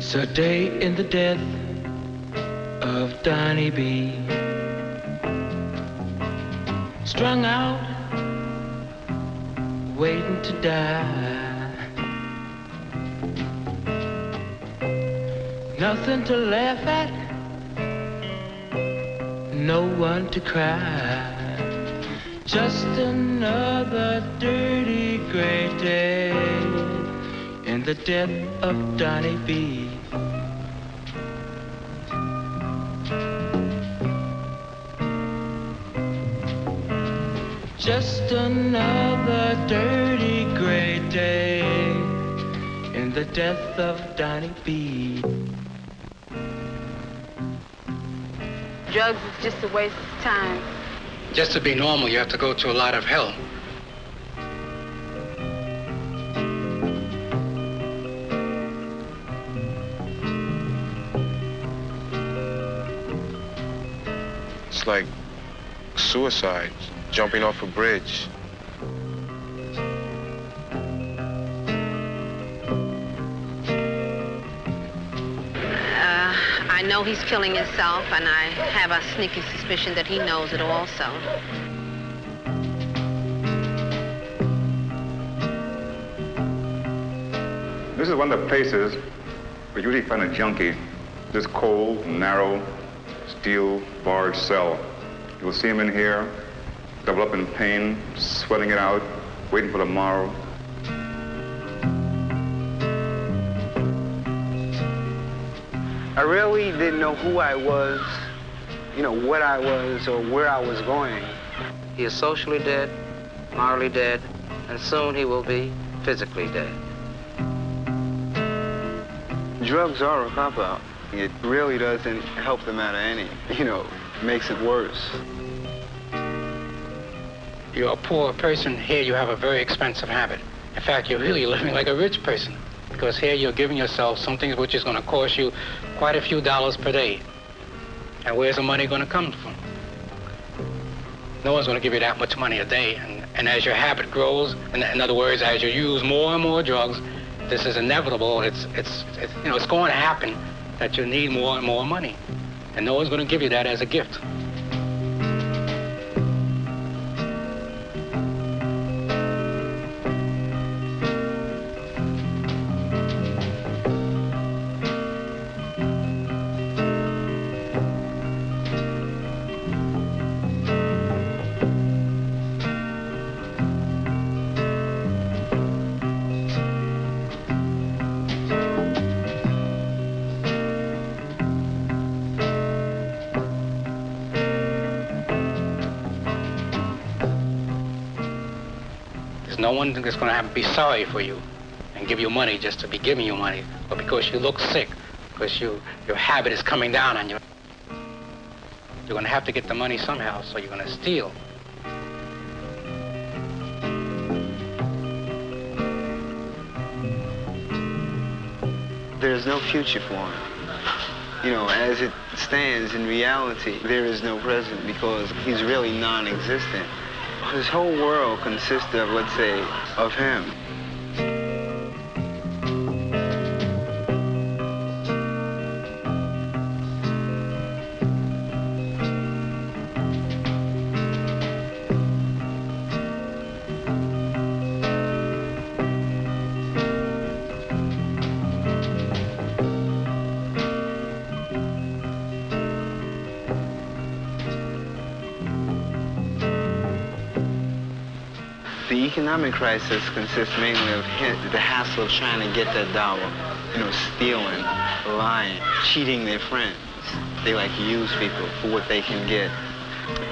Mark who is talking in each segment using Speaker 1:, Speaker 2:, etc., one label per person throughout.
Speaker 1: It's a day in the death of Donny B. Strung out, waiting to die. Nothing to laugh at, no one to cry. Just another dirty gray day in the death of Donny B. Just another dirty gray day in the death of Donny B.
Speaker 2: Drugs is just a waste of time.
Speaker 3: Just to be normal, you have to go through a lot of hell.
Speaker 4: It's like suicide, jumping off a bridge.
Speaker 2: I know he's killing himself, and I have a sneaking suspicion that he knows it also.
Speaker 5: This is one of the places where you usually find a junkie. This cold, narrow, steel barred cell. You'll see him in here, double up in pain, sweating it out, waiting for tomorrow.
Speaker 6: I really didn't know who I was, what I was or where I was going.
Speaker 7: He is socially dead, morally dead, and soon he will be physically dead.
Speaker 6: Drugs are a cop-out. It really doesn't help the matter any, makes it worse.
Speaker 3: You're a poor person. Here you have a very expensive habit. In fact, you're really living like a rich person, because here you're giving yourself something which is going to cost you quite a few dollars per day. And where's the money going to come from? No one's going to give you that much money a day. And as your habit grows, in other words, as you use more and more drugs, this is inevitable. It's going to happen that you need more and more money. And no one's going to give you that as a gift. No one is going to have to be sorry for you and give you money just to be giving you money, or because you look sick, because your habit is coming down on you. You're going to have to get the money somehow, so you're going to steal.
Speaker 6: There's no future for him. As it stands in reality, there is no present because he's really non-existent. His whole world consists of, let's say, of him. The economic crisis consists mainly of the hassle of trying to get that dollar, stealing, lying, cheating their friends. They like to use people for what they can get.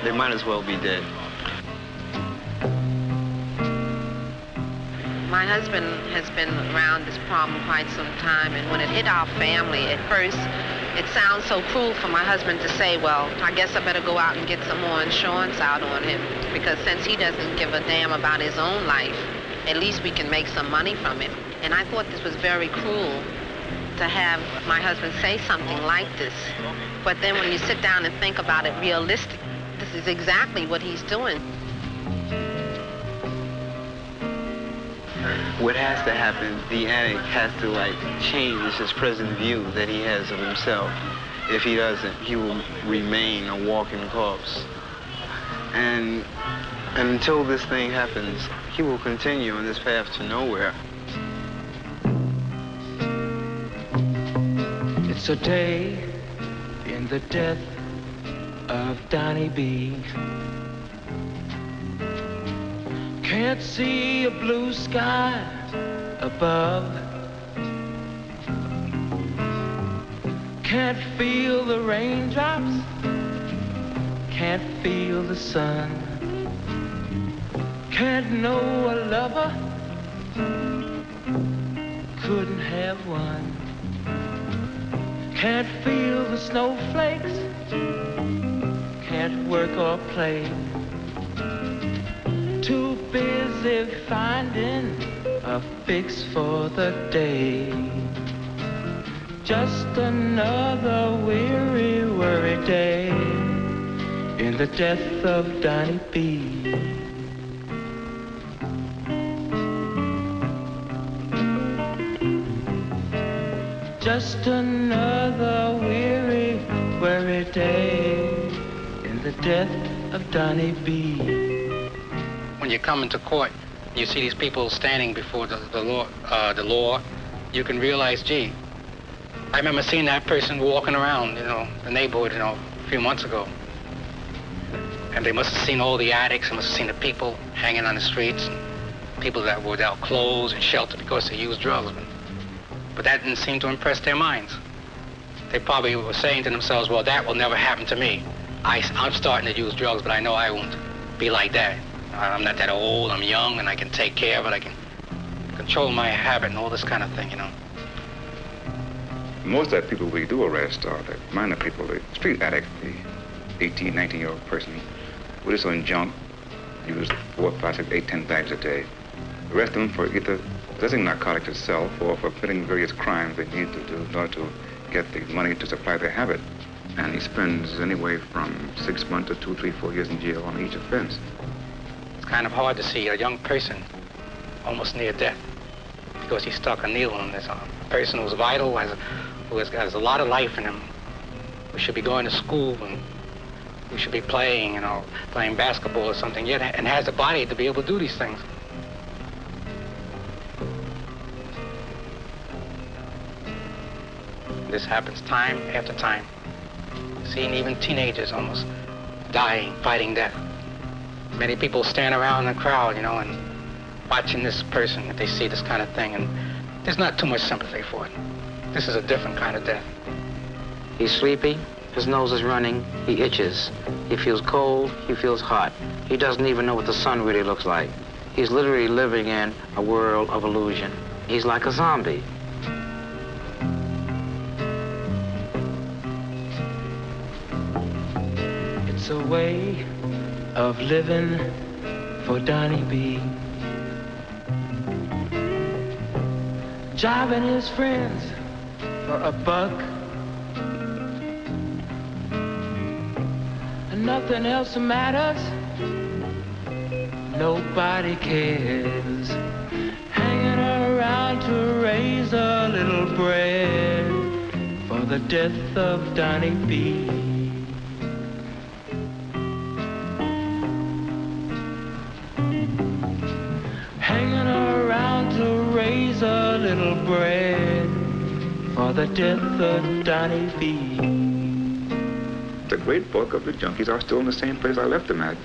Speaker 6: They might as well be dead.
Speaker 2: My husband has been around this problem quite some time, and when it hit our family, at first, it sounds so cruel for my husband to say, well, I guess I better go out and get some more insurance out on him, because since he doesn't give a damn about his own life, at least we can make some money from it. And I thought this was very cruel to have my husband say something like this. But then when you sit down and think about it realistically, this is exactly what he's doing.
Speaker 6: what has to happen, the addict has to like change his present view that he has of himself. If he doesn't, he will remain a walking corpse. And until this thing happens, he will continue on this path to nowhere.
Speaker 1: It's a day in the death of Donny B. Can't see a blue sky above. Can't feel the raindrops. Can't feel the sun. Can't know a lover. Couldn't have one. Can't feel the snowflakes. Can't work or play. Too busy finding a fix for the day. Just another weary, worried day in the death of Donny B. Just another weary, worried day in the death of Donny B.
Speaker 3: When you come into court, you see these people standing before the law, you can realize, gee, I remember seeing that person walking around, the neighborhood, a few months ago. And they must have seen all the addicts, they must have seen the people hanging on the streets, people that were without clothes and shelter because they used drugs. But that didn't seem to impress their minds. They probably were saying to themselves, well, that will never happen to me. I'm starting to use drugs, but I know I won't be like that. I'm not that old, I'm young, and I can take care of it, I can control my habit and all this kind of thing,
Speaker 5: Most of the people we do arrest are the minor people, the street addict, the 18, 19-year-old person with his own junk, use 4, 5, 6, 8, 10 bags a day. Arrest them for either possessing narcotics itself or for committing various crimes they need to do in order to get the money to supply their habit. And he spends anywhere from 6 months to 2, 3, 4 years in jail on each offense.
Speaker 3: It's kind of hard to see a young person almost near death because he stuck a needle in this arm. A person who's vital, who has a lot of life in him. We should be going to school and we should be playing, playing basketball or something, yet and has a body to be able to do these things. This happens time after time. Seeing even teenagers almost dying, fighting death. Many people stand around in the crowd, and watching this person if they see this kind of thing, and there's not too much sympathy for it. This is a different kind of death.
Speaker 7: He's sleepy, his nose is running, he itches. He feels cold, he feels hot. He doesn't even know what the sun really looks like. He's literally living in a world of illusion. He's like a zombie.
Speaker 1: It's a way of living for Donny B. Jobbing his friends for a buck. And nothing else matters. Nobody cares. Hanging around to raise a little bread for the death of Donny B. Hanging around to raise a little bread for the death of Donny B.
Speaker 5: The great bulk of the junkies are still in the same place I left them at.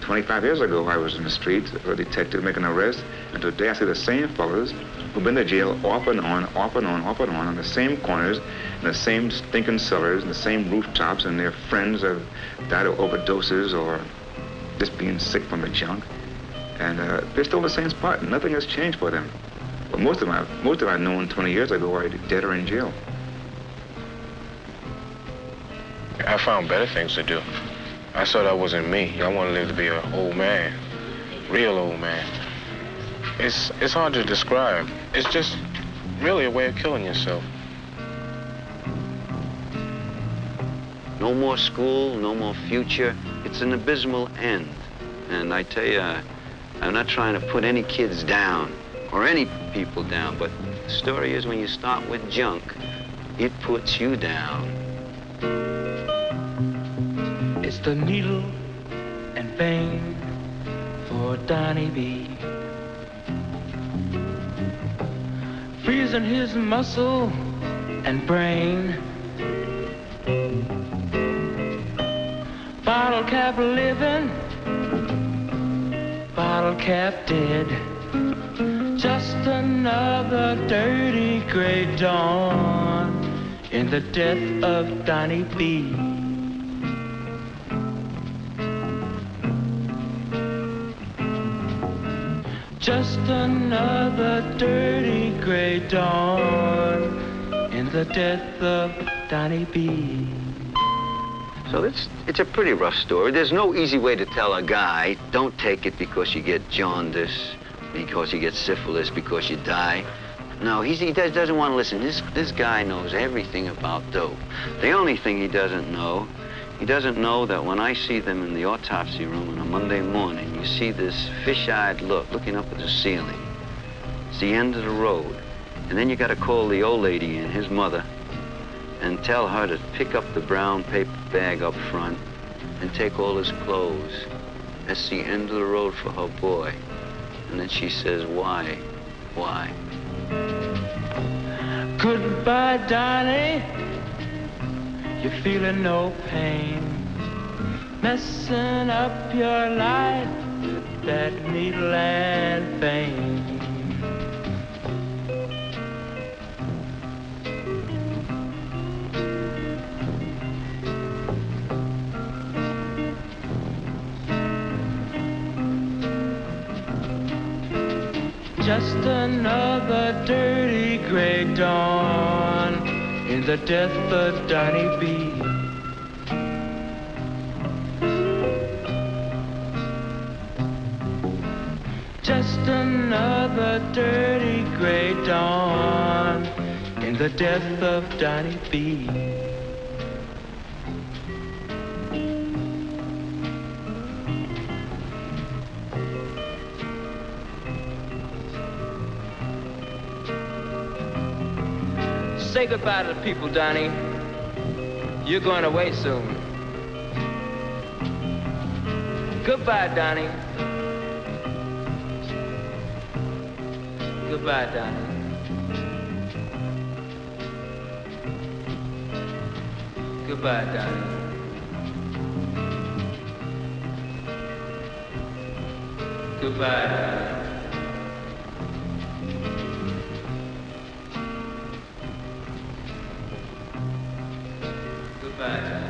Speaker 5: 25 years ago, I was in the streets, a detective making an arrest, and today I see the same fellas who've been to jail off and on, on the same corners, in the same stinking cellars, in the same rooftops, and their friends have died of overdoses or just being sick from the junk. And they're still in the same spot, and nothing has changed for them. But most of them I've known 20 years ago are dead or in jail.
Speaker 4: I found better things to do. I saw that wasn't me. I want to live to be an old man, real old man. It's hard to describe. It's just really a way of killing yourself.
Speaker 8: No more school, no more future. It's an abysmal end. And I tell you, I'm not trying to put any kids down, or any people down, but the story is when you start with junk, it puts you down.
Speaker 1: It's the needle and vein for Donny B. Freezing his muscle and brain. Bottle cap living, bottle cap dead. Just another dirty gray dawn in the death of Donny B. Just another dirty gray dawn in the death of Donny B.
Speaker 8: So it's a pretty rough story. There's no easy way to tell a guy, don't take it because you get jaundice, because you get syphilis, because you die. No, he doesn't want to listen. This guy knows everything about dope. The only thing he doesn't know that when I see them in the autopsy room on a Monday morning, you see this fish-eyed look looking up at the ceiling. It's the end of the road. And then you got to call the old lady in, his mother, and tell her to pick up the brown paper bag up front and take all his clothes. That's the end of the road for her boy. And then she says, why? Why?
Speaker 1: Goodbye, Donny. You're feeling no pain. Messing up your life with that needle and vein. Just another dirty gray dawn in the death of Donny B. Just another dirty gray dawn in the death of Donny B. Say goodbye to the people, Donny. You're going away soon. Goodbye, Donny. Goodbye, Donny. Goodbye, Donny. Goodbye, Donny. Goodbye.